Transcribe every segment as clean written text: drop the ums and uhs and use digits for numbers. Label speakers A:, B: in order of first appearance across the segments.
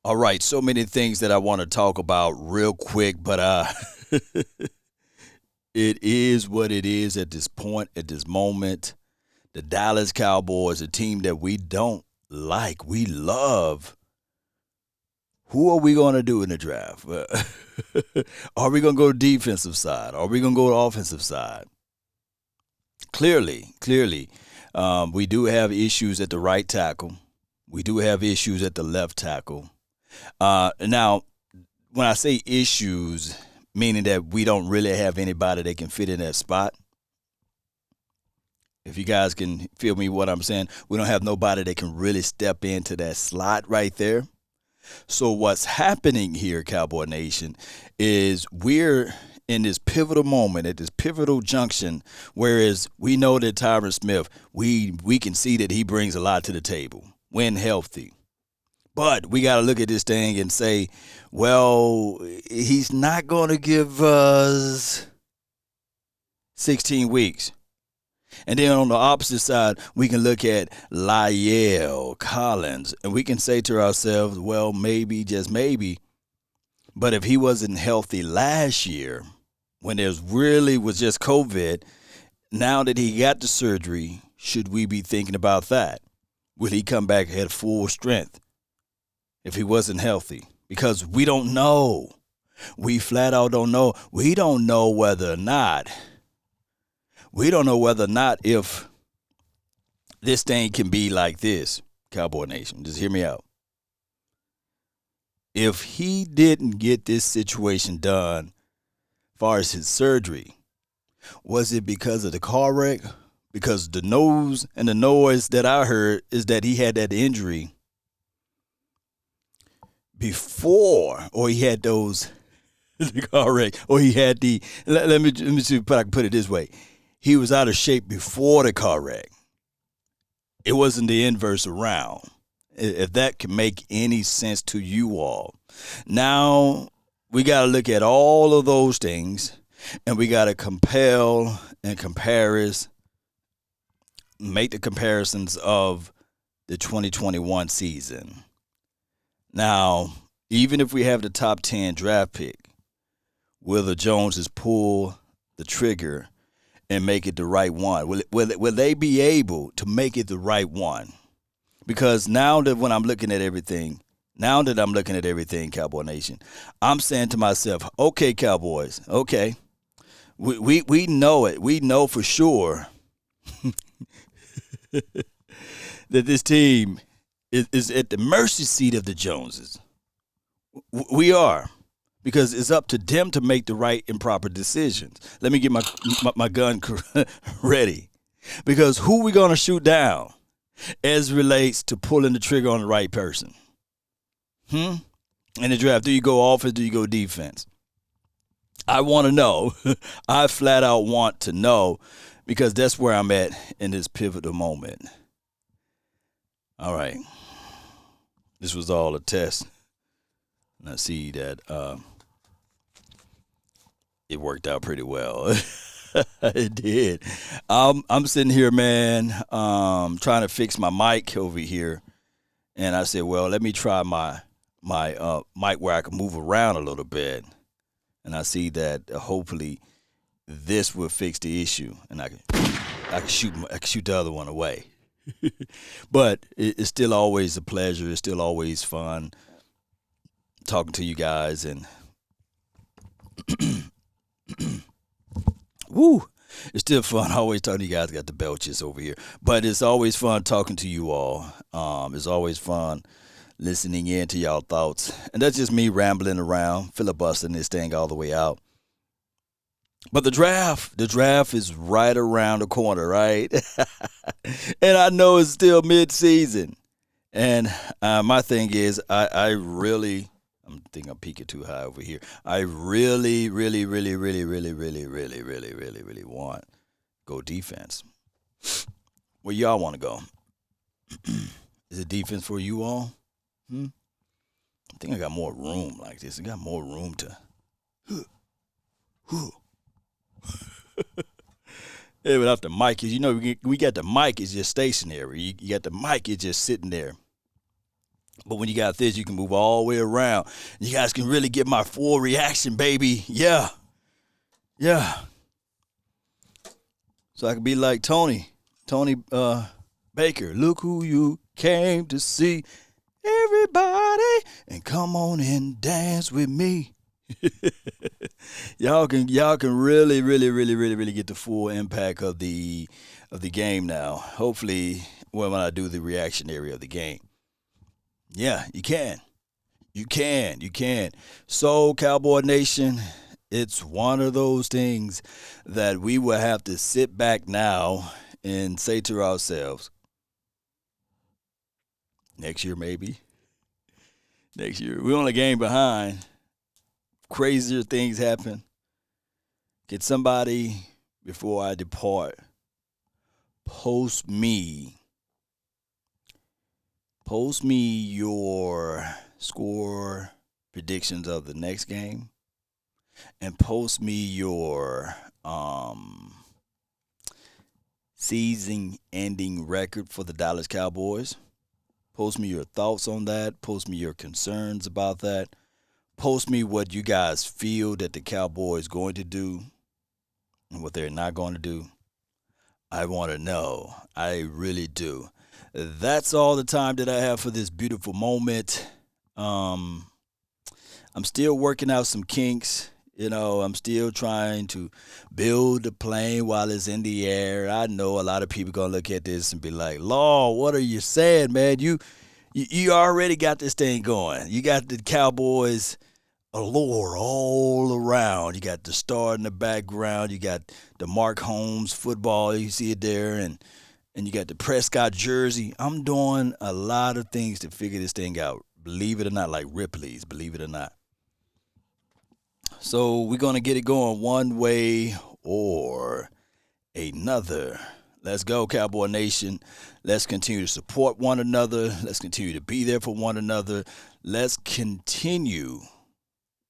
A: All right, so many things that I want to talk about real quick, but it is what it is at this point, at this moment. The Dallas Cowboys, a team that we don't like, we love. Who are we going to do in the draft? Are we going to go defensive side? Are we going to go offensive side? Clearly, we do have issues at the right tackle. We do have issues at the left tackle. Now, when I say issues, meaning that we don't really have anybody that can fit in that spot. If you guys can feel me what I'm saying, we don't have nobody that can really step into that slot right there. So what's happening here, Cowboy Nation, is we're in this pivotal moment, at this pivotal junction, whereas we know that Tyron Smith, we can see that he brings a lot to the table when healthy. But we got to look at this thing and say, well, he's not going to give us 16 weeks. And then on the opposite side, we can look at Lyell Collins, and we can say to ourselves, well, maybe, just maybe. But if he wasn't healthy last year, when there really was just COVID, now that he got the surgery, should we be thinking about that? Will he come back at full strength if he wasn't healthy? Because we don't know. We flat out don't know. We don't know whether or not if this thing can be like this, Cowboy Nation. Just hear me out. If he didn't get this situation done, as far as his surgery, was it because of the car wreck? Because the nose and the noise that I heard is that he had that injury before, or he had those the car wreck, or he had the. Let me see if I can put it this way. He was out of shape before the car wreck. It wasn't the inverse around. If that can make any sense to you all. Now, we got to look at all of those things, and we got to compel and make the comparisons of the 2021 season. Now, even if we have the top 10 draft pick, will the Joneses pull the trigger and make it the right one? Will they be able to make it the right one? Because now that I'm looking at everything, Cowboy Nation, I'm saying to myself, okay, Cowboys, okay, we know it. We know for sure that this team is at the mercy seat of the Joneses. We are. Because it's up to them to make the right and proper decisions. Let me get my gun ready. Because who we going to shoot down as relates to pulling the trigger on the right person? In the draft, do you go offense, do you go defense? I want to know. I flat out want to know, because that's where I'm at in this pivotal moment. All right. This was all a test. And I see that it worked out pretty well. It did. I'm sitting here, man, trying to fix my mic over here. And I said, well, let me try my mic where I can move around a little bit. And I see that hopefully this will fix the issue, and I can shoot the other one away. But it's still always a pleasure. It's still always fun talking to you guys, and woo, it's still fun. I always talking to you guys. Got the belches over here, but it's always fun talking to you all. It's always fun listening in to y'all thoughts, and that's just me rambling around, filibustering this thing all the way out. But the draft is right around the corner, right? And I know it's still mid-season, and my thing is, I'm thinking I'm peaking too high over here. I really want go defense. Where y'all want to go? Is it defense for you all? I think I got more room like this. I got more room to. Yeah, without the mic is, we got the mic is just stationary. You got the mic is just sitting there. But when you got this, you can move all the way around. You guys can really get my full reaction, baby. Yeah, yeah. So I can be like Tony Baker. Look who you came to see, everybody, and come on and dance with me. Y'all can really get the full impact of the game now. Hopefully, when I do the reactionary of the game, yeah, you can. You can. So, Cowboy Nation, it's one of those things that we will have to sit back now and say to ourselves, next year, maybe. Next year. We're on a game behind. Crazier things happen. Get somebody, before I depart, post me. Post me your score predictions of the next game, and post me your season ending record for the Dallas Cowboys. Post me your thoughts on that. Post me your concerns about that. Post me what you guys feel that the Cowboys going to do and what they're not going to do. I want to know. I really do. That's all the time that I have for this beautiful moment. Um, I'm still working out some kinks. I'm still trying to build the plane while it's in the air. I know a lot of people gonna look at this and be like, "Law, what are you saying, man? You already got this thing going. You got the Cowboys allure all around. You got the star in the background. You got the Mark Holmes football. You see it there, and you got the Prescott jersey. I'm doing a lot of things to figure this thing out. Believe it or not, like Ripley's. Believe it or not. So we're gonna get it going one way or another. Let's go, Cowboy Nation. Let's continue to support one another. Let's continue to be there for one another. Let's continue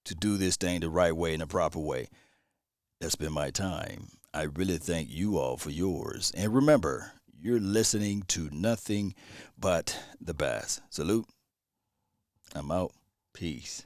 A: to do this thing the right way and the proper way. That's been my time. I really thank you all for yours. And remember, you're listening to nothing but the best. Salute. I'm out. Peace.